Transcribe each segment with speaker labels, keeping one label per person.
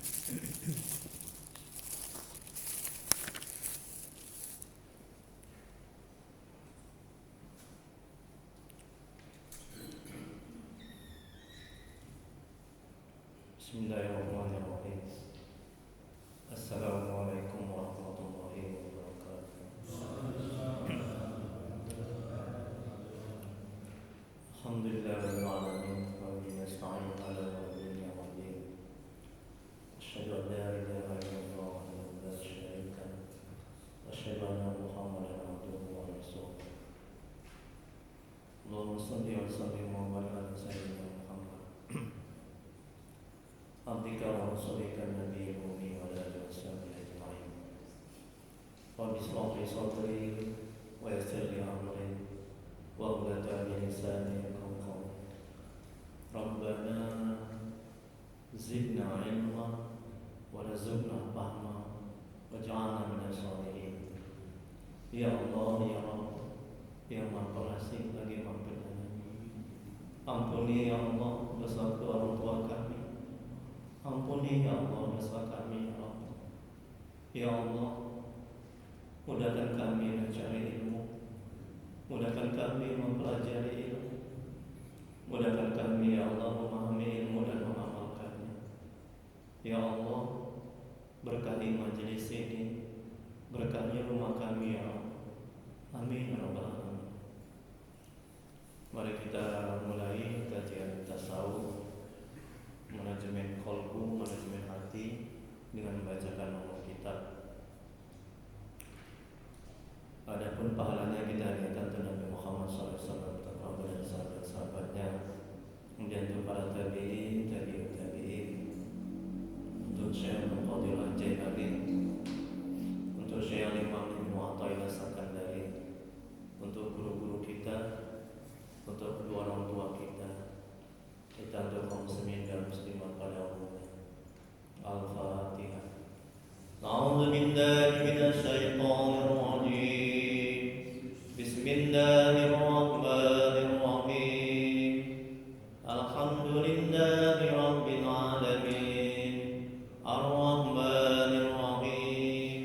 Speaker 1: Bismillahirrahmanirrahim. Assalamualaikum warahmatullahi wabarakatuh. Alhamdulillahirabbil alamin wa bihi nasta'in ala umuri waddin. Asyhadu an la ilaha illallah wahdahu la syarika lahu wa asyhadu anna Muhammadan abduhu wa rasuluh. Allahumma shalli wa sallim wa barik ala sayyidina Muhammad abdika wa rasulika nabiyil ummi wa ala alihi washabbihi ajma'in. Rabbi shrah li sadri wa yassir li amri wa hlul 'uqdatam min lisani yafqahu qawli. Rabbana zidna 'ilma wa rzuqna fahma waj'alna minasy shalihin. Ya Allah ya Rabb, ya Maha Pengasih lagi Maha Penyayang, ampuni ya Allah dosa orang tua kami. Ampuni ya Allah dosa kami ya Allah. Ya Allah, mudahkan kami mencari ilmu, mudahkan kami mempelajari ilmu, mudahkan kami ya Allah memahami ilmu dan mengamalkannya. Ya Allah, berkahi majelis ini, berkahi rumah kami ya Allah. Amin ya rabbal alamin. Mari kita mulai kajian tasawuf, manajemen qalbu, manajemen hati dengan membacakan nomor kitab. Adapun pahalanya kita hadiahkan untuk Nabi Muhammad SAW, Rabbul dan sahabat-sahabatnya, kemudian untuk para tabi'in, tabi'ut tabi'in, untuk Syekh Qadir Al-Jailani, untuk Syekh Imam Ibnu Athaillah Sakandari, untuk guru-guru kita, untuk kedua orang tua kita untuk kaum muslimin dan muslimat pada umumnya. Al-Fatihah. A'udzu billahi minasy syaithanir rajim. Bismillahirrahmanirrahim. Alhamdulillahi rabbil alamin. Ar-Rahmanir Rahim.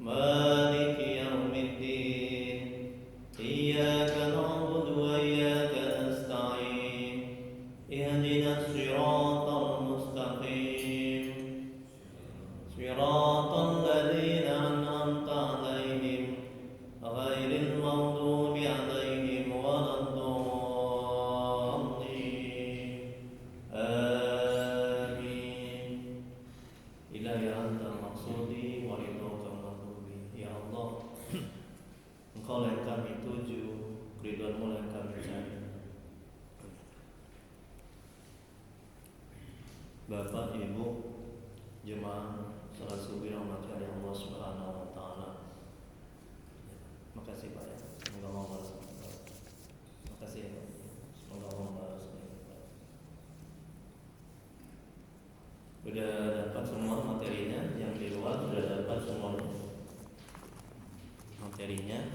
Speaker 1: Maliki yaumiddin. Iyyaka na'budu wa iyyaka nasta'in. Ihdinas siratal mustaqim. Siratal ladzina an'amta 'alaihim ghairil maghdubi 'alaihim waladdallin. Amin. Ilahi antal maqsudi wa ridhaka maghdubi. Ya Allah, Engkau yang kami tuju, ridho-Mu yang kami cari. Bapak, Ibu, jemaah salat subuh yang dirahmati oleh Allah Subhanahu wa taala. Makasih Pak ya. Semoga Allah balas. Makasih ya Pak. Semoga Allah balas. Sudah dapat semua materinya, yang di luar sudah dapat semuanya materinya.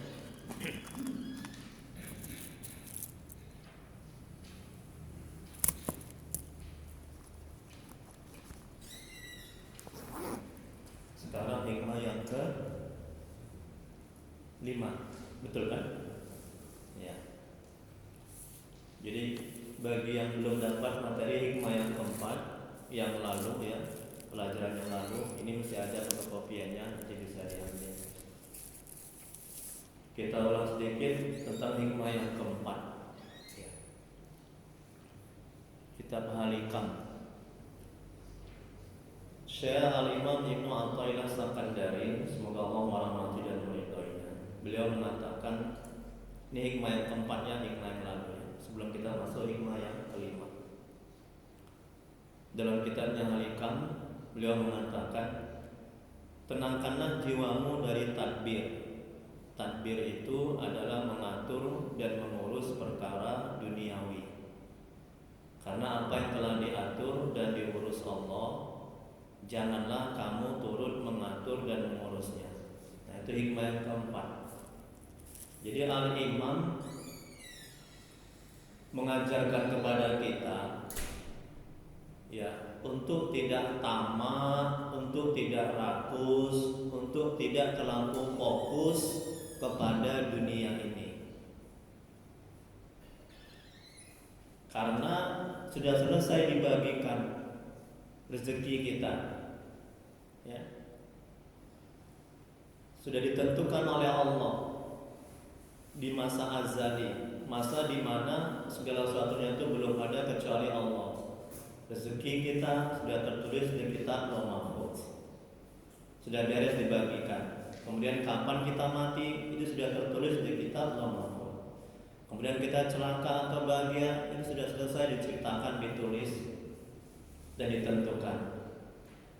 Speaker 1: Sekarang hikmah yang ke-5, betul kan? Ya. Jadi bagi yang belum dapat materi hikmah yang keempat yang lalu ya, pelajaran yang lalu, ini masih ada fotokopiannya, nanti bisa diambil. Kita ulang sedikit tentang hikmah yang keempat ya. Kitab Halikam Syekh Al-Imam Ibnu Athaillah Sakandari, semoga Allah merahmati dan meridhoinya. Beliau mengatakan, ini hikmah yang keempatnya, hikmah yang lalu ya. Sebelum kita masuk hikmah yang kelima. Dalam kitabnya Halikam, beliau mengatakan, tenangkanlah jiwamu dari tadbir. Tadbir itu adalah mengatur dan mengurus perkara duniawi. Karena apa yang telah diatur dan diurus Allah, janganlah kamu turut mengatur dan mengurusnya. Nah, itu hikmah yang keempat. Jadi Al-Imam mengajarkan kepada kita Ya, untuk tidak tamak, untuk tidak rakus, untuk tidak terlalu fokus kepada dunia ini. Karena sudah selesai dibagikan rezeki kita, ya. Sudah ditentukan oleh Allah di masa azali, masa di mana segala sesuatunya itu belum ada kecuali Allah. Rezeki kita sudah tertulis di kitab Lauh Mahfuz, sudah beres dibagikan. Kemudian kapan kita mati itu sudah tertulis di kitab Lauh Mahfuz. Kemudian kita celaka atau bahagia itu sudah selesai diciptakan, ditulis dan ditentukan.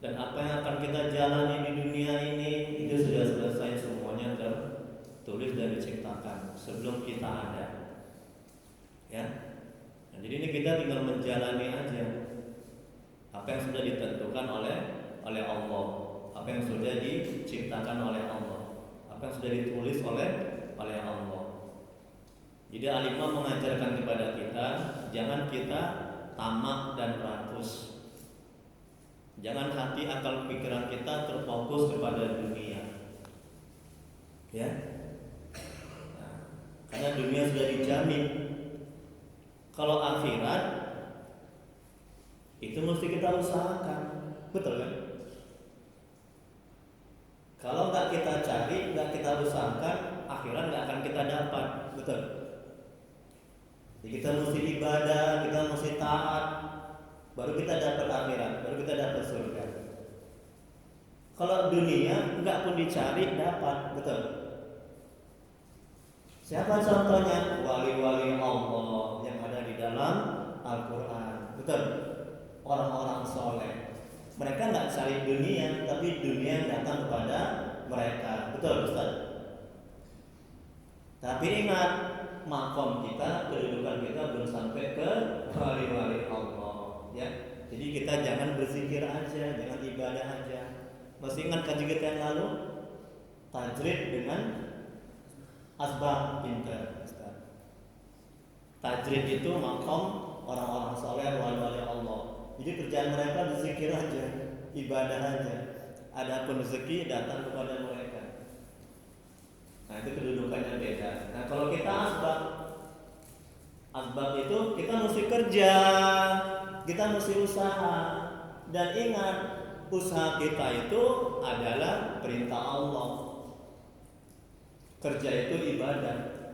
Speaker 1: Dan apa yang akan kita jalani di dunia ini itu sudah selesai semuanya tertulis dan diciptakan sebelum kita ada. Ya. Nah, jadi ini kita tinggal menjalani aja apa yang sudah ditentukan oleh Allah, apa yang sudah diciptakan oleh Allah, apa yang sudah ditulis oleh Allah. Jadi Al-Imam mengajarkan kepada kita, jangan kita tamak dan rakus. Jangan hati akal pikiran kita terfokus kepada dunia. Ya. Nah, karena dunia sudah dijamin. Kalau akhirat itu mesti kita usahakan, betul kan? Kalau nggak kita cari, nggak kita usahakan, akhirat nggak akan kita dapat, betul? Jadi kita mesti ibadah, kita mesti taat, baru kita dapat akhirat, baru kita dapat surga. Kalau dunia nggak pun dicari dapat, betul? Siapa contohnya? Wali-wali Allah yang ada di dalam Al-Quran, betul? Orang-orang soleh, mereka nggak cari dunia, tapi dunia yang datang kepada mereka, betul Ustaz? Tapi ingat, makom kita, kedudukan kita belum sampai ke wali-wali Allah, ya. Jadi kita jangan berzikir aja, jangan ibadah aja. Masih ingat kaji kita yang lalu, tajrid dengan asbab pintar. Tajrid itu makom orang-orang soleh, wali-wali Allah. Jadi kerjaan mereka berzikir aja, ibadah aja. Adapun rezeki datang kepada mereka. Nah, itu kedudukannya beda. Nah, kalau kita asbab itu kita mesti kerja, kita mesti usaha. Dan ingat, usaha kita itu adalah perintah Allah. Kerja itu ibadah.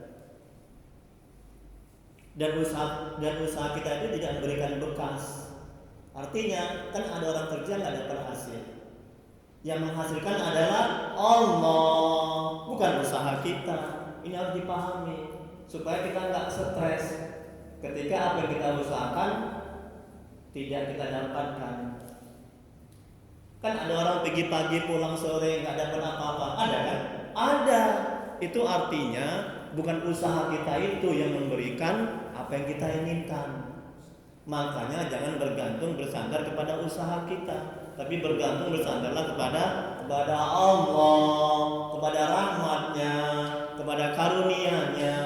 Speaker 1: Dan usaha kita itu tidak memberikan bekas. Artinya kan ada orang kerja nggak dapat hasil. Yang menghasilkan adalah Allah, bukan usaha kita. Ini harus dipahami supaya kita nggak stres ketika apa yang kita usahakan tidak kita dapatkan. Kan ada orang pergi pagi pulang sore nggak dapat apa-apa, ada kan? Ada. Itu artinya bukan usaha kita itu yang memberikan apa yang kita inginkan. Makanya jangan bergantung bersandar kepada usaha kita, tapi bergantung bersandarlah kepada Allah, kepada rahmatnya, kepada karunia-Nya.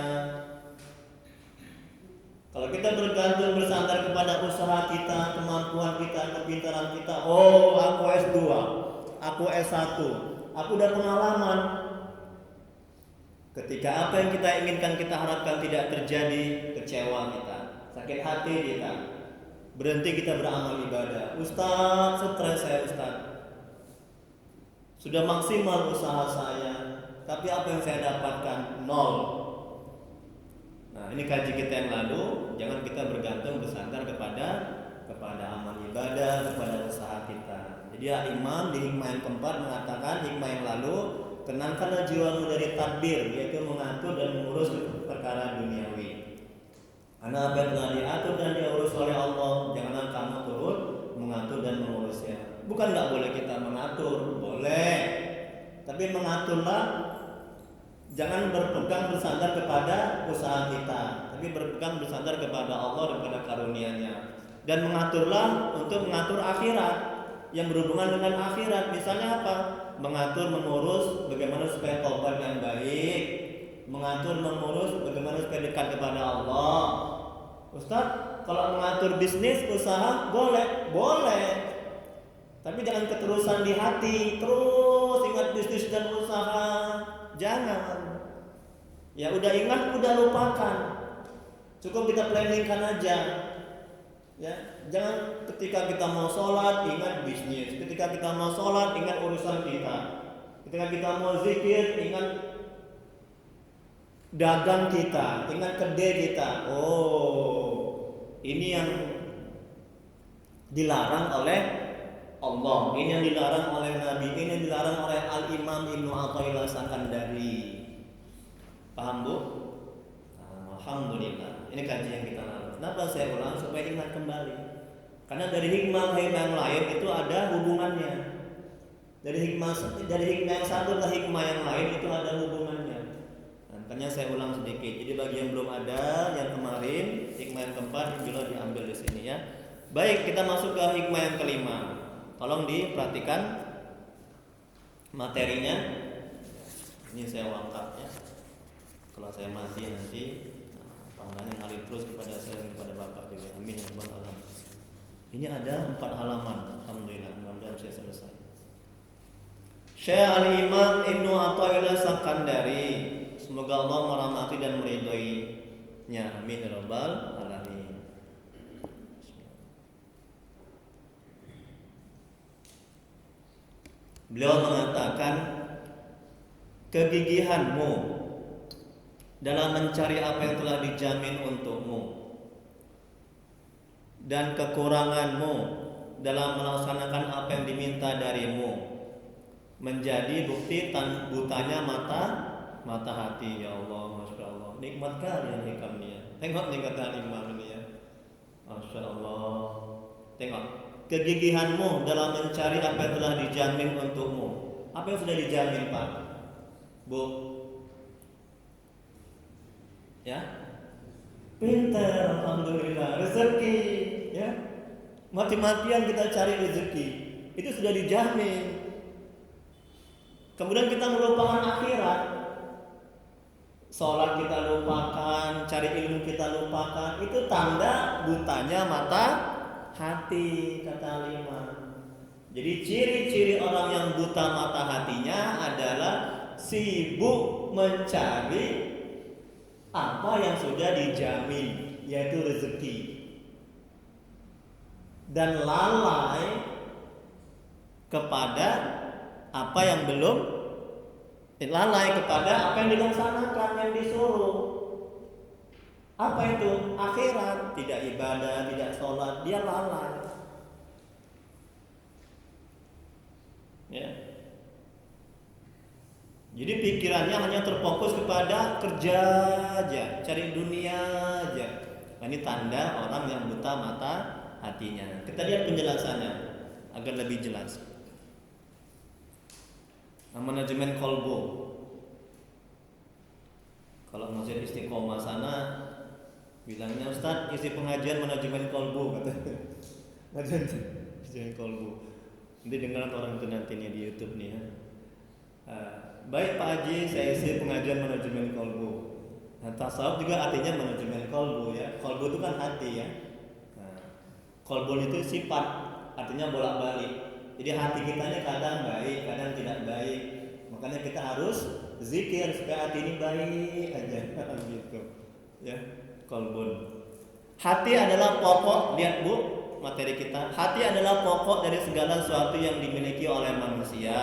Speaker 1: Kalau kita bergantung bersandar kepada usaha kita, kemampuan kita, kepintaran kita, oh aku S2, aku S1, aku udah pengalaman. Ketika apa yang kita inginkan, kita harapkan tidak terjadi, kecewa kita, sakit hati kita, berhenti kita beramal ibadah. Ustaz, stres saya Ustaz, sudah maksimal usaha saya, tapi apa yang saya dapatkan? Nol. Nah, ini kaji kita yang lalu. Jangan kita bergantung bersandar kepada amal ibadah, kepada usaha kita. Jadi ya, Imam di hikmah yang keempat mengatakan, hikmah yang lalu, tenangkanlah jiwamu dari tadbir, yaitu mengatur dan mengurus perkara duniawi. Karena apa yang telah diatur dan diurus oleh Allah, janganlah kamu turut mengatur dan mengurusnya. Bukan nggak boleh kita mengatur, boleh, tapi mengaturlah. Jangan berpegang bersandar kepada usaha kita, tapi berpegang bersandar kepada Allah dan kepada karunia-Nya. Dan mengaturlah untuk mengatur akhirat yang berhubungan dengan akhirat. Misalnya apa? Mengatur, mengurus bagaimana supaya taubat yang baik, mengatur, mengurus bagaimana supaya dekat kepada Allah. Ustaz, Kalau mengatur bisnis, usaha boleh. Tapi jangan keterusan di hati, terus ingat bisnis dan usaha. Jangan. Ya udah ingat, udah lupakan. Cukup kita planningkan aja. Ya, jangan ketika kita mau sholat ingat bisnis, ketika kita mau sholat ingat urusan kita, ketika kita mau zikir ingat dagang kita, ingat kedai kita. Oh, ini yang dilarang oleh Allah, ini yang dilarang oleh Nabi, ini yang dilarang oleh Al-Imam Ibnu Athaillah Sakandari. Paham Bu? Alhamdulillah. Ini kajian yang kita lakukan. Kenapa saya ulang? Supaya ingat kembali. Karena dari hikmah yang lain itu ada hubungannya. Dari hikmah yang satu ke hikmah yang lain itu ada hubungannya. Makanya saya ulang sedikit. Jadi bagi yang belum ada, yang kemarin hikmah yang keempat juga diambil di sini ya. Baik, kita masuk ke hikmah yang kelima. Tolong diperhatikan materinya. Ini saya lengkap ya. Kalau saya mati nanti tangannya ngalir terus kepada saya dan kepada Bapak juga. Amin ya rabbal alamin. Ini ada 4 halaman. Alhamdulillah, mudah-mudahan saya selesai. Syekh Al-Imam Ibnu Athaillah Sakandari, semoga Allah merahmati dan meridhoinya. Amin ya rabbal alamin. Beliau mengatakan, kegigihanmu dalam mencari apa yang telah dijamin untukmu dan kekuranganmu dalam melaksanakan apa yang diminta darimu menjadi bukti butanya mata hati. Ya Allah, Masya Allah, nikmat kalian hikamnya. Tengok nih kata Imam ini ya, Masya Allah. Tengok, kegigihanmu dalam mencari apa yang telah dijamin untukmu. Apa yang sudah dijamin Pak? Bu? Ya, pintar, alhamdulillah, rezeki, ya, mati-matian kita cari rezeki, itu sudah dijamin. Kemudian kita melupakan akhirat, sholat kita lupakan, cari ilmu kita lupakan, itu tanda butanya mata hati kata Imam. Jadi ciri-ciri orang yang buta mata hatinya adalah sibuk mencari apa yang sudah dijamin, yaitu rezeki, dan lalai kepada apa yang belum, lalai kepada apa yang dilaksanakan, yang disuruh. Apa itu? Akhirat, tidak ibadah, tidak sholat, dia lalai. Ya. Jadi pikirannya hanya terfokus kepada kerja aja, cari dunia aja. Nah, ini tanda orang yang buta mata hatinya. Kita lihat penjelasannya agar lebih jelas. Manajemen kolbu. Kalau masjid Istiqomah sana bilangnya, Ustaz, isi pengajian manajemen kolbu kata. Manajemen kolbu. Nanti dengar orang itu nantinya di YouTube nih ya. Baik Pak Haji, saya isi pengajian manajemen kolbu. Nah, tasawuf juga artinya manajemen kolbu ya. Kolbu itu kan hati ya. Nah, kolbu itu sifat, artinya bolak-balik. Jadi hati kita ini kadang baik, kadang tidak baik. Makanya kita harus zikir supaya hati ini baik aja gitu. Ya, kolbun. Hati adalah pokok, lihat Bu, materi kita. Hati adalah pokok dari segala sesuatu yang dimiliki oleh manusia.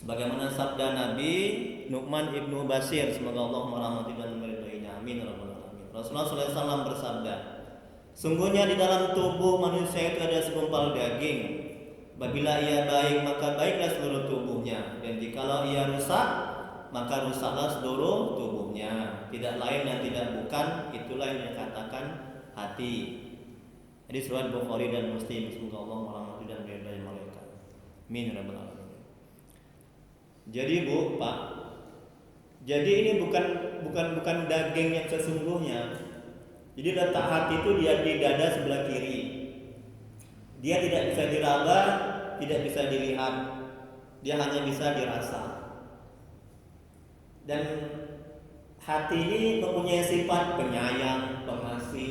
Speaker 1: Sebagaimana sabda Nabi Nu'man ibnu Bashir, semoga Allah merahmati dan meridhoinya. Amin. Rasulullah SAW bersabda, sungguhnya di dalam tubuh manusia itu ada segumpal daging. Apabila ia baik, maka baiklah seluruh tubuhnya. Dan jikalau ia rusak, maka rusaklah seluruh tubuhnya. Tidak lain dan tidak bukan, itulah yang dikatakan hati. Jadi riwayat Bukhari dan Muslim. Semoga Allah merahmati dan meridhoi mereka. Amin. Jadi Bu, Pak, jadi ini bukan daging yang sesungguhnya. Jadi letak hati itu dia di dada sebelah kiri. Dia tidak bisa diraba, tidak bisa dilihat. Dia hanya bisa dirasa. Dan hati ini mempunyai sifat penyayang, pengasih. emosi,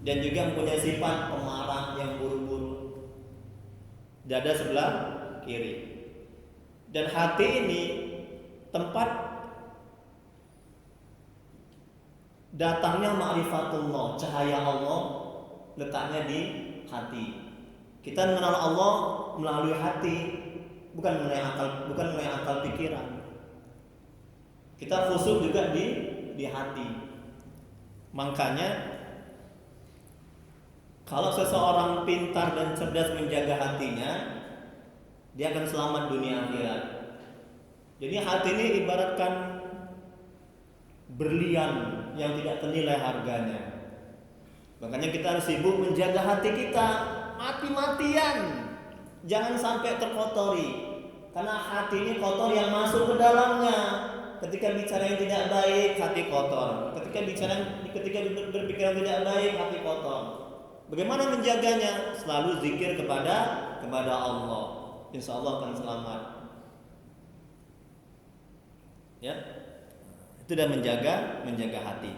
Speaker 1: dan juga mempunyai sifat pemarah yang buru-buru. Dada sebelah kiri. Dan hati ini tempat datangnya ma'rifatullah, cahaya Allah letaknya di hati. Kita mengenal Allah melalui hati, bukan melalui akal pikiran. Kita khusyuk juga di hati. Makanya kalau seseorang pintar dan cerdas menjaga hatinya, dia akan selamat dunia akhirat. Jadi hati ini ibaratkan berlian yang tidak ternilai harganya. Makanya kita harus sibuk menjaga hati kita mati-matian, jangan sampai terkotori. Karena hati ini kotor yang masuk ke dalamnya. Ketika bicara yang tidak baik, hati kotor. Ketika berpikiran tidak baik, hati kotor. Bagaimana menjaganya? Selalu zikir kepada Allah. Insya Allah akan selamat. Ya, itu dah menjaga hati.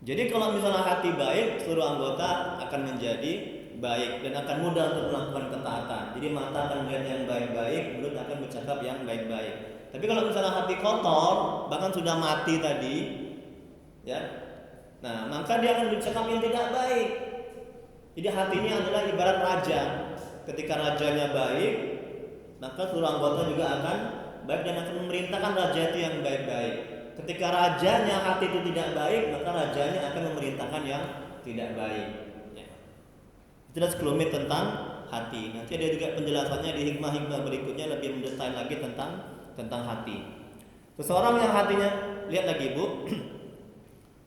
Speaker 1: Jadi kalau misalnya hati baik, seluruh anggota akan menjadi baik dan akan mudah untuk melakukan ketaatan. Jadi mata akan melihat yang baik-baik, mulut akan bercakap yang baik-baik. Tapi kalau misalnya hati kotor, bahkan sudah mati tadi, ya, nah maka dia akan bercakap yang tidak baik. Jadi hati ini adalah ibarat raja. Ketika rajanya baik, maka seluruh anggota juga akan baik dan akan memerintahkan raja itu yang baik-baik. Ketika rajanya hati itu tidak baik, maka rajanya akan memerintahkan yang tidak baik. Ya. Itu adalah sekelumit tentang hati. Nanti ada juga penjelasannya di hikmah-hikmah berikutnya lebih mendetail lagi tentang hati. Seseorang yang hatinya, lihat lagi Bu,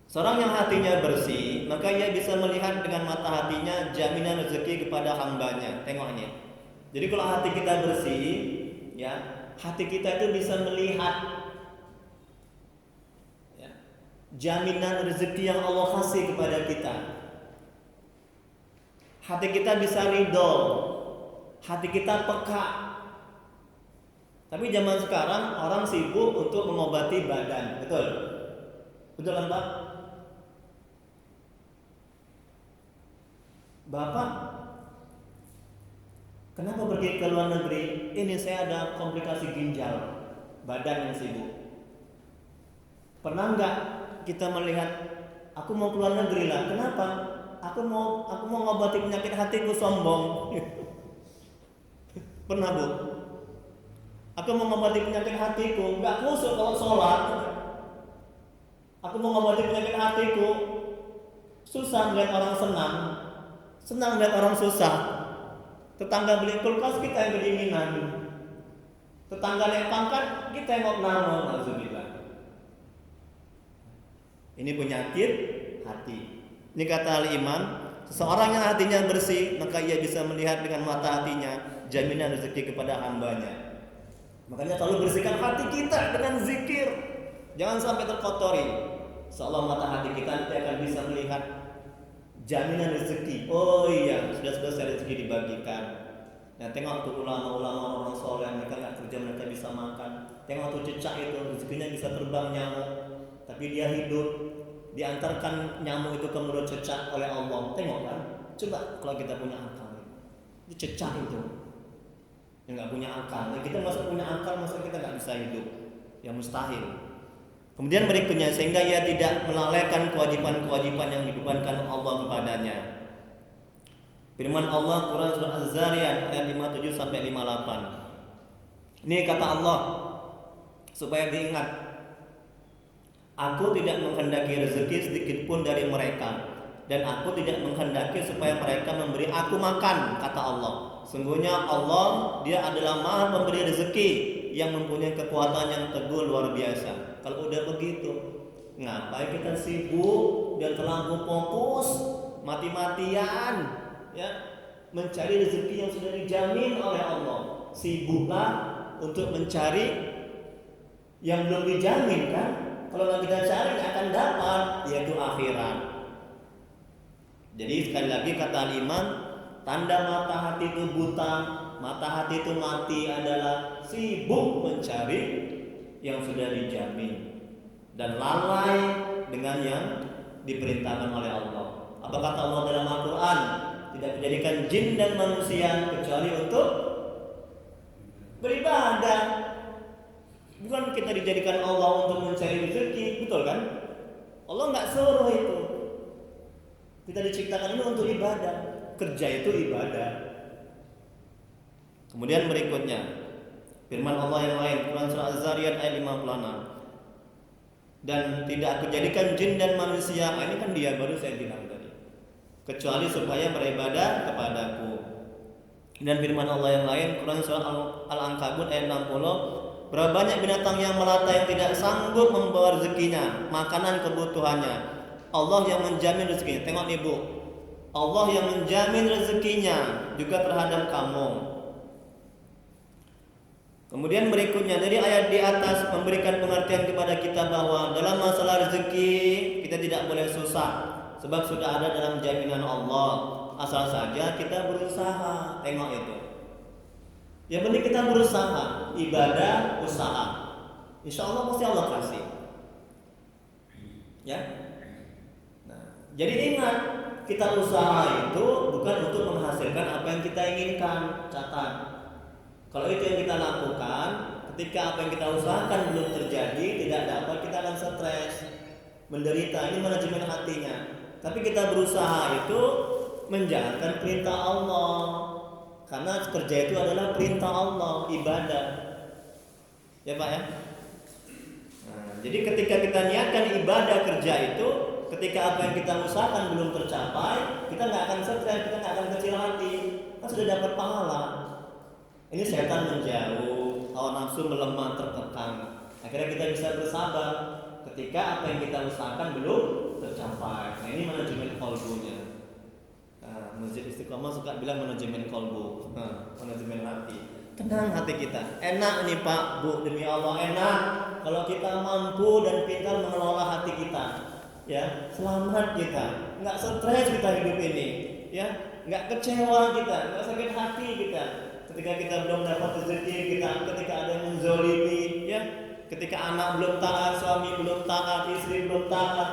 Speaker 1: seorang yang hatinya bersih, maka ia bisa melihat dengan mata hatinya jaminan rezeki kepada hambanya. Tengok ini. Jadi kalau hati kita bersih, ya, hati kita itu bisa melihat jaminan rezeki yang Allah kasih kepada kita. Hati kita bisa ridho, hati kita peka. Tapi zaman sekarang orang sibuk untuk mengobati badan, betul? Betul kan Pak? Bapak, kenapa pergi ke luar negeri? Ini saya ada komplikasi ginjal, badan yang sibuk. Pernah nggak kita melihat, aku mau keluar negeri lah, kenapa? Aku mau ngobati penyakit hatiku, sombong. Pernah Bu? Aku mau ngobati penyakit hatiku, nggak khusyuk kalau sholat. Aku mau ngobati penyakit hatiku, susah melihat orang senang melihat orang susah. Tetangga beli kulkas, kita yang kedinginan. Tetangga naik pangkat, kita yang ngok-ngok, alhamdulillah. Ini penyakit hati. Ini kata Al-Imam, seseorang yang hatinya bersih, maka ia bisa melihat dengan mata hatinya jaminan rezeki kepada hambanya. Makanya selalu bersihkan hati kita dengan zikir, jangan sampai terkotori. Seolah mata hati kita nanti akan bisa melihat jaminan rezeki. Oh iya, sudah selesai rezeki dibagikan. Nah, tengok tuh ulama-ulama orang soleh, mereka nggak kerja, mereka bisa makan. Tengok tuh cecak itu, rezekinya bisa terbang nyamuk, tapi dia hidup, diantarkan nyamuk itu ke mulut cecak oleh Allah. Tengok kan? Coba kalau kita punya akal, itu cecak itu yang nggak punya akal. Kita masuk punya akal, masa kita nggak bisa hidup? Yang mustahil. Kemudian berikutnya, sehingga ia tidak melalaikan kewajiban-kewajiban yang dibebankan Allah kepadanya. Firman Allah Quran surah Az-Zariyat ayat 57 sampai 58. Ini kata Allah supaya diingat, aku tidak menghendaki rezeki sedikit pun dari mereka, dan aku tidak menghendaki supaya mereka memberi aku makan, kata Allah. Sungguhnya Allah, dia adalah Maha Pemberi rezeki yang mempunyai kekuatan yang teguh luar biasa. Kalau udah begitu, ngapain kita sibuk dan terlalu fokus mati-matian, ya, mencari rezeki yang sudah dijamin oleh Allah? Sibuklah untuk mencari yang belum dijamin, kan? Kalau nggak kita cari nggak akan dapat, yaitu akhirat. Jadi sekali lagi kata Al-Imam, tanda mata hati itu buta, mata hati itu mati adalah sibuk mencari yang sudah dijamin dan lalai dengan yang diperintahkan oleh Allah. Apa kata Allah dalam Al-Quran? Tidak menjadikan jin dan manusia kecuali untuk beribadah. Bukan kita dijadikan Allah untuk mencari rezeki, betul kan? Allah nggak suruh itu. Kita diciptakan ini untuk ibadah. Kerja itu ibadah. Kemudian berikutnya firman Allah yang lain, Quran surah Az-Zariyat ayat 56. Dan tidak aku jadikan jin dan manusia, ini kan dia baru saya bilang tadi, kecuali supaya beribadah kepadaku. Dan firman Allah yang lain, Quran surah Al-Ankabut ayat 60, berapa banyak binatang yang melata yang tidak sanggup membawa rezekinya, makanan kebutuhannya. Allah yang menjamin rezekinya. Tengok nih Bu, Allah yang menjamin rezekinya juga terhadap kamu. Kemudian berikutnya dari ayat di atas memberikan pengertian kepada kita bahwa dalam masalah rezeki kita tidak boleh susah, sebab sudah ada dalam jaminan Allah. Asal saja kita berusaha. Tengok itu. Yang penting kita berusaha, ibadah, usaha. Insya Allah pasti Allah kasih. Ya. Nah, jadi ingat, kita usaha itu bukan untuk menghasilkan apa yang kita inginkan. Catat. Kalau itu yang kita lakukan, ketika apa yang kita usahakan belum terjadi, tidak dapat, kita akan stres, menderita. Ini manajemen hatinya. Tapi kita berusaha itu menjalankan perintah Allah, karena kerja itu adalah perintah Allah, ibadah. Ya Pak ya. Nah, jadi ketika kita niatkan ibadah kerja itu, ketika apa yang kita usahakan belum tercapai, kita nggak akan stres, kita nggak akan kecil hati, kan sudah dapat pahala. Ini setan menjauh, hawa nafsu melemah, tertekan. Akhirnya kita bisa bersabar ketika apa yang kita usahakan belum tercapai. Nah, ini manajemen kolbunya. Masjid Istiqomah suka bilang manajemen kolbu, manajemen hati. Tenang hati kita. Enak nih Pak, Bu, demi Allah enak kalau kita mampu dan pintar mengelola hati kita. Ya, selamat kita. Nggak stres kita hidup ini. Ya, nggak kecewa kita, nggak sakit hati kita. Ketika kita belum dapat rezeki, ketika ada yang menzolimi, ya, ketika anak belum taat, suami belum taat, istri belum taat,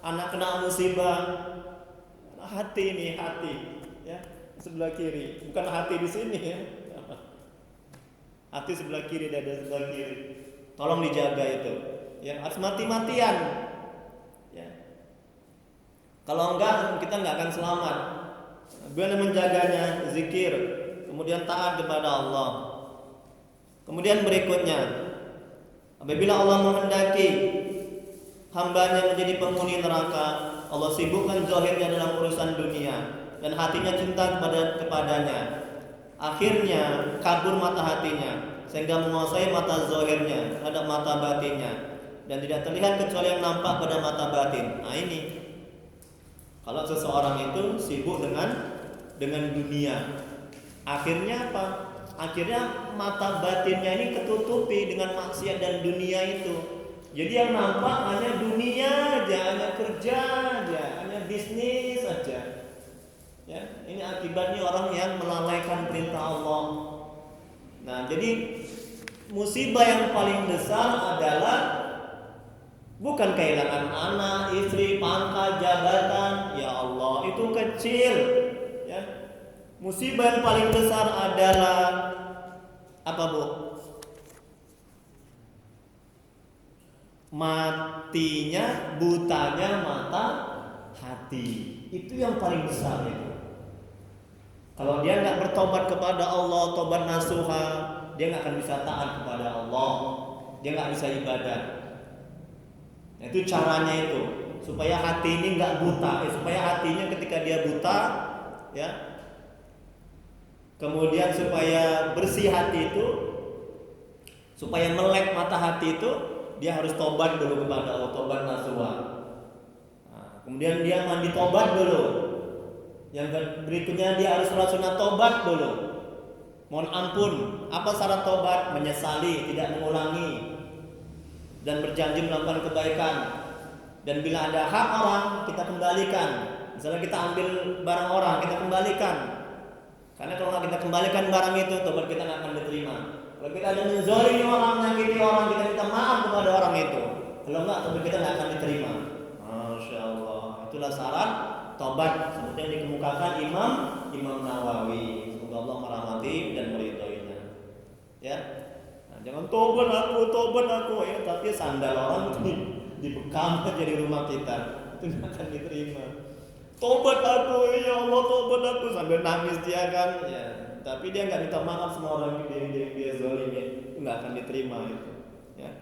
Speaker 1: anak kena musibah, hati ini hati, ya, sebelah kiri, bukan hati di sini ya, hati sebelah kiri, dada sebelah kiri, tolong dijaga itu, ya, harus mati-matian, ya, kalau enggak kita enggak akan selamat. Bagaimana menjaganya? Zikir. Kemudian taat kepada Allah. Kemudian berikutnya, apabila Allah menghendaki hambanya menjadi penghuni neraka, Allah sibukkan zahirnya dalam urusan dunia dan hatinya cinta kepadanya. Akhirnya kabur mata hatinya sehingga menguasai mata zahirnya terhadap mata batinnya dan tidak terlihat kecuali yang nampak pada mata batin. Nah ini, kalau seseorang itu sibuk dengan dunia, akhirnya apa? Akhirnya mata batinnya ini ketutupi dengan maksiat dan dunia itu. Jadi yang nampak hanya dunia aja, hanya kerja aja, hanya bisnis aja. Ya, ini akibatnya orang yang melalaikan perintah Allah. Nah, jadi musibah yang paling besar adalah bukan kehilangan anak, istri, pangkat, jabatan. Ya Allah, itu kecil. Ya. Musibah yang paling besar adalah apa, Bu? Matinya, butanya mata hati. Itu yang paling besar itu. Kalau dia nggak bertobat kepada Allah, tobat nasuha, dia nggak akan bisa taat kepada Allah. Dia nggak bisa ibadah. Nah, itu caranya itu, supaya hati ini nggak buta, supaya hatinya ketika dia buta, ya. Kemudian supaya bersih hati itu, supaya melek mata hati itu, dia harus tobat dulu kepada Allah, tobat nasuha. Nah, kemudian dia mandi tobat dulu. Yang berikutnya dia harus sholat sunat tobat dulu. Mohon ampun. Apa syarat tobat? Menyesali, tidak mengulangi, dan berjanji melakukan kebaikan. Dan bila ada hak orang, kita kembalikan. Misalnya kita ambil barang orang, kita kembalikan. Karena kalau nggak kita kembalikan barang itu, tobat kita nggak akan diterima. Kalau kita ada menzalimi orang, menyakiti orang, kita minta maaf kepada orang itu. Kalau nggak, tobat kita nggak akan diterima. Masya Allah. Itulah syarat tobat seperti yang dikemukakan Imam Nawawi. Semoga Allah merahmati dan meridhoinya. Ya. Nah, jangan tobat aku ya, tapi sandal orang itu dibekam jadi rumah kita. Itu tidak akan diterima. Tobat aku, ya Allah, tobat aku, sambil nangis dia kan. Ya. Tapi dia nggak minta maaf sama orang yang dia zalimi, itu nggak akan diterima itu. Ya.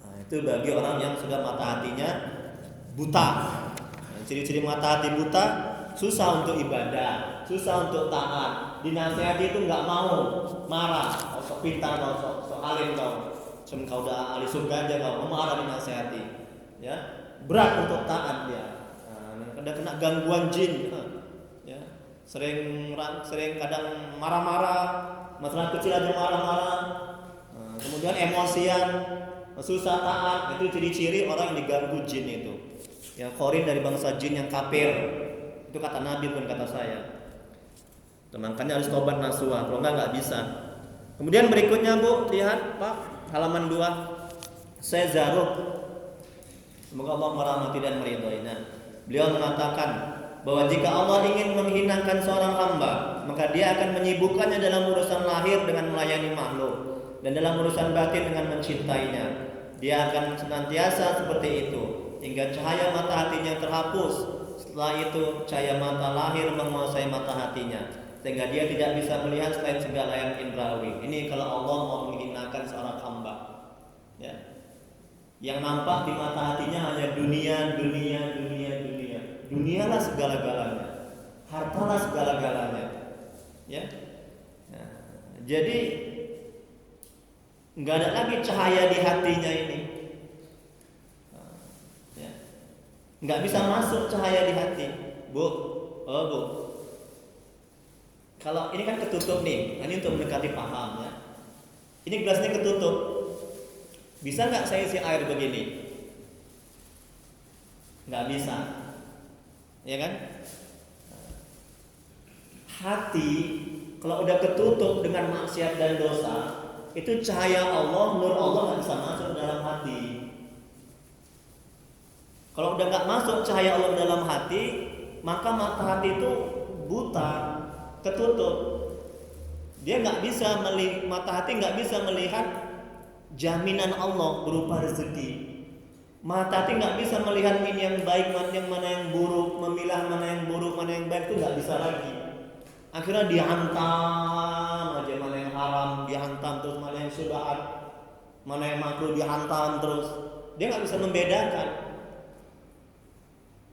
Speaker 1: Nah, itu bagi orang yang sudah mata hatinya buta. Nah, ciri-ciri mata hati buta, susah untuk ibadah, susah untuk taat. Dinasihati itu nggak mau, marah, sok pintar kau, sok alim kau, kau udah ahli surga aja kau, marah dinasihati. Ya, berat untuk taat dia. Nah, kena gangguan jin. Ya. Sering kadang marah-marah, masalah kecil aja marah-marah. Kemudian emosian, susah taat, itu ciri-ciri orang yang diganggu jin itu. Yang Qarin dari bangsa jin yang kafir. Itu kata Nabi, bukan kata saya. Makanya harus tobat nasuha, kalau enggak bisa. Kemudian berikutnya Bu, lihat Pak, halaman 2. Sezaruk. Semoga Allah merahmati dan meridhoinya. Beliau mengatakan bahwa jika Allah ingin menghinakan seorang hamba, maka dia akan menyibukkannya dalam urusan lahir dengan melayani makhluk, dan dalam urusan batin dengan mencintainya. Dia akan senantiasa seperti itu hingga cahaya mata hatinya terhapus. Setelah itu cahaya mata lahir menguasai mata hatinya, sehingga dia tidak bisa melihat selain segala yang indrawi. Ini kalau Allah mau menghinakan seorang hamba, ya. Yang nampak di mata hatinya hanya dunia. Dunialah segala-galanya, hartalah segala-galanya, ya. Nah, jadi nggak ada lagi cahaya di hatinya ini, ya. Nggak bisa masuk cahaya di hati, Bu. Kalau ini kan ketutup nih, ini untuk mendekati paham, ya. Ini gelasnya ketutup, bisa nggak saya isi air begini? Nggak bisa. Ya kan? Hati kalau udah ketutup dengan maksiat dan dosa, itu cahaya Allah, nur Allah nggak bisa masuk dalam hati. Kalau udah nggak masuk cahaya Allah dalam hati, maka mata hati itu buta, ketutup. Dia nggak bisa mata hati nggak bisa melihat jaminan Allah berupa rezeki. Mata hati nggak bisa melihat ini yang baik, mana yang buruk, memilah mana yang buruk, mana yang baik, itu nggak bisa lagi. Akhirnya dihantam aja, mana yang haram dihantam terus, mana yang syubhat, mana yang makruh dihantam terus. Dia nggak bisa membedakan.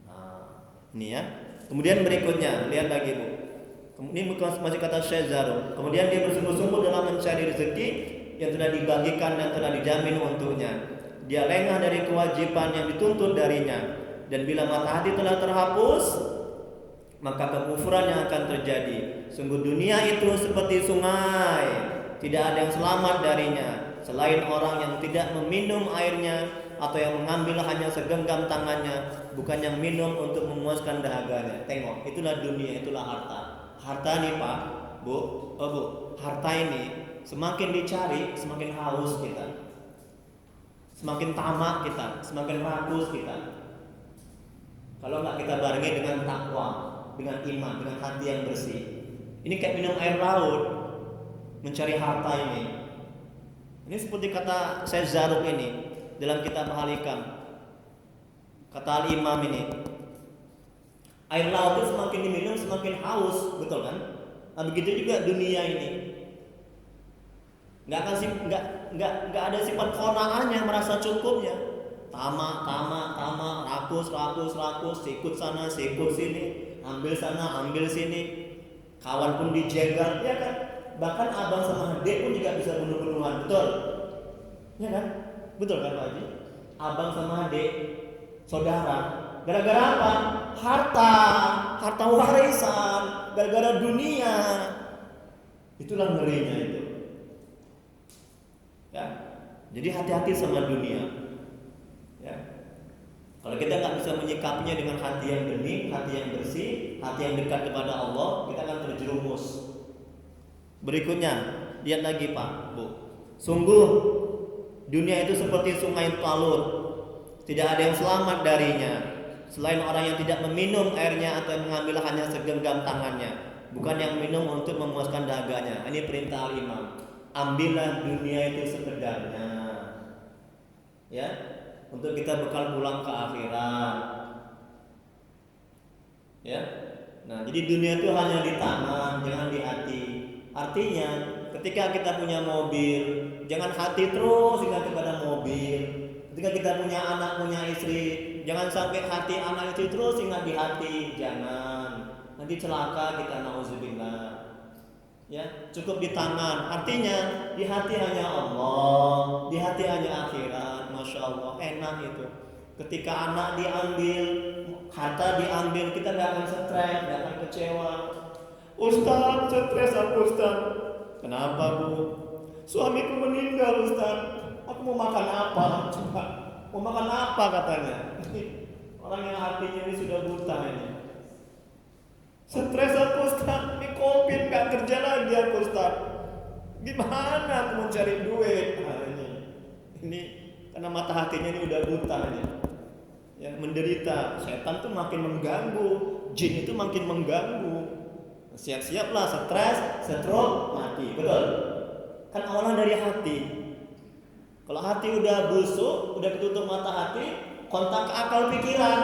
Speaker 1: Nah, ini ya. Kemudian berikutnya, lihat lagi Bu. Ini masih kata Syekh Zaruk. Kemudian dia bersungguh-sungguh dalam mencari rezeki yang telah dibagikan dan telah dijamin untuknya. Dia lengah dari kewajiban yang dituntut darinya, dan bila mata hati telah terhapus, maka kekufuran yang akan terjadi. Sungguh dunia itu seperti sungai, tidak ada yang selamat darinya selain orang yang tidak meminum airnya, atau yang mengambil hanya segenggam tangannya, bukan yang minum untuk memuaskan dahaganya. Tengok, itulah dunia, itulah harta. Harta nih Pak, Bu, harta ini semakin dicari, semakin haus kita. Semakin tamak kita, semakin rakus kita. Kalau nggak kita barengi dengan takwa, dengan iman, dengan hati yang bersih. Ini kayak minum air laut, mencari harta ini. Ini seperti kata Syekh Zaruk ini dalam kitab Al-Hikam. Kata Al-Imam ini, air laut itu semakin diminum semakin haus, betul kan? Nah begitu juga dunia ini. Nggak ada sifat qanaahnya, merasa cukupnya. Tamak, rakus, sikut sana, sikut sini, ambil sana, ambil sini. Kawan pun dijegal, ya kan? Bahkan abang sama adik pun juga bisa bunuh-bunuhan, betul? Ya kan? Betul kan Pak Haji? Abang sama adik, saudara, gara-gara apa? Harta warisan, gara-gara dunia. Itulah ngerinya itu. Ya, jadi hati-hati sama dunia. Ya. Kalau kita nggak bisa menyikapinya dengan hati yang bening, hati yang bersih, hati yang dekat kepada Allah, kita akan terjerumus. Berikutnya, lihat lagi Pak, Bu. Sungguh dunia itu seperti sungai Talut, tidak ada yang selamat darinya. selain orang yang tidak meminum airnya atau mengambil hanya segenggam tangannya, bukan yang minum untuk memuaskan dahaganya. Ini perintah Imam. Ambillah dunia itu sekedarnya, ya, untuk kita bekal pulang ke akhirat, ya. Nah, jadi dunia itu hanya di tangan, jangan di hati. Artinya, ketika kita punya mobil, jangan hati terus ingat kepada mobil. Ketika kita punya anak, punya istri, jangan sampai hati anak istri terus ingat di hati, jangan. Nanti celaka kita, nauzubillah. Ya, cukup di tangan. Artinya di hati hanya Allah, di hati hanya akhirat. Masya Allah, enak itu. Ketika anak diambil, harta diambil, kita nggak akan stres, nggak akan kecewa. Ustaz, stres aku Ustaz. Kenapa Bu? Suamiku meninggal Ustaz. Aku mau makan apa? Coba, mau makan apa katanya? Orang yang hatinya ini sudah buta ini. Stres aku Ustaz, ini COVID, gak kerja lagi aku Ustaz. Gimana aku mau cari duit? Nah, ini karena mata hatinya ini udah buta ini. Ya, menderita. Setan tuh makin mengganggu, jin itu makin mengganggu. Siap-siaplah stres, stroke, mati. Betul? Kan awalnya dari hati. Kalau hati udah busuk, udah ketutup mata hati, kontak ke akal pikiran.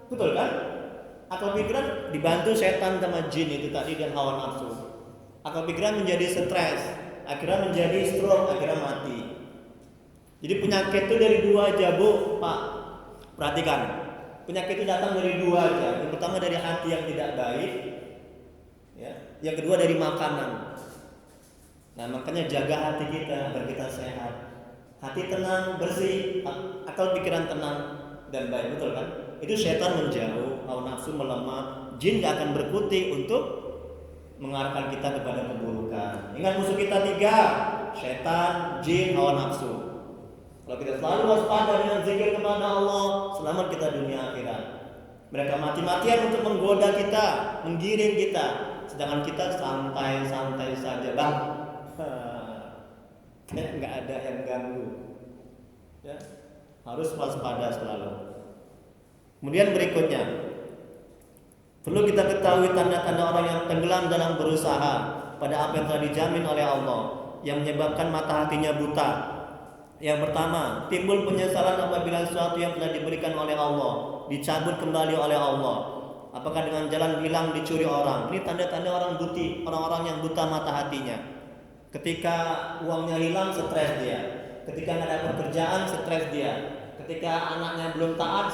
Speaker 1: Betul kan? Akal pikiran dibantu setan sama jin itu tadi dan hawa nafsu. Akal pikiran menjadi stres, akhirnya menjadi stroke, akhirnya mati. Jadi penyakit itu dari dua aja Bu, Pak. Perhatikan, penyakit itu datang dari dua aja. Yang pertama dari hati yang tidak baik, ya. Yang kedua dari makanan. Nah, makanya jaga hati kita agar kita sehat. Hati tenang, bersih, akal pikiran tenang dan baik, betul kan? Itu setan menjauh, hawa nafsu melemah, jin gak akan berkutik untuk mengarahkan kita kepada keburukan. Ingat musuh kita tiga, setan, jin, hawa nafsu. Kalau kita selalu waspada dengan zikir kepada Allah, selamat kita dunia akhirat. Mereka mati-matian untuk menggoda kita, menggiring kita, sedangkan kita santai-santai saja, Bang. Nggak ada yang ganggu, ya, harus waspada selalu. Kemudian berikutnya, perlu kita ketahui tanda-tanda orang yang tenggelam dalam berusaha pada apa yang telah dijamin oleh Allah, yang menyebabkan mata hatinya buta. Yang pertama, timbul penyesalan apabila sesuatu yang telah diberikan oleh Allah dicabut kembali oleh Allah. Apakah dengan jalan hilang, dicuri orang? Ini tanda-tanda orang buti, orang-orang yang buta mata hatinya. Ketika uangnya hilang, stres dia. Ketika nggak ada pekerjaan, stres dia. Ketika anaknya belum taat,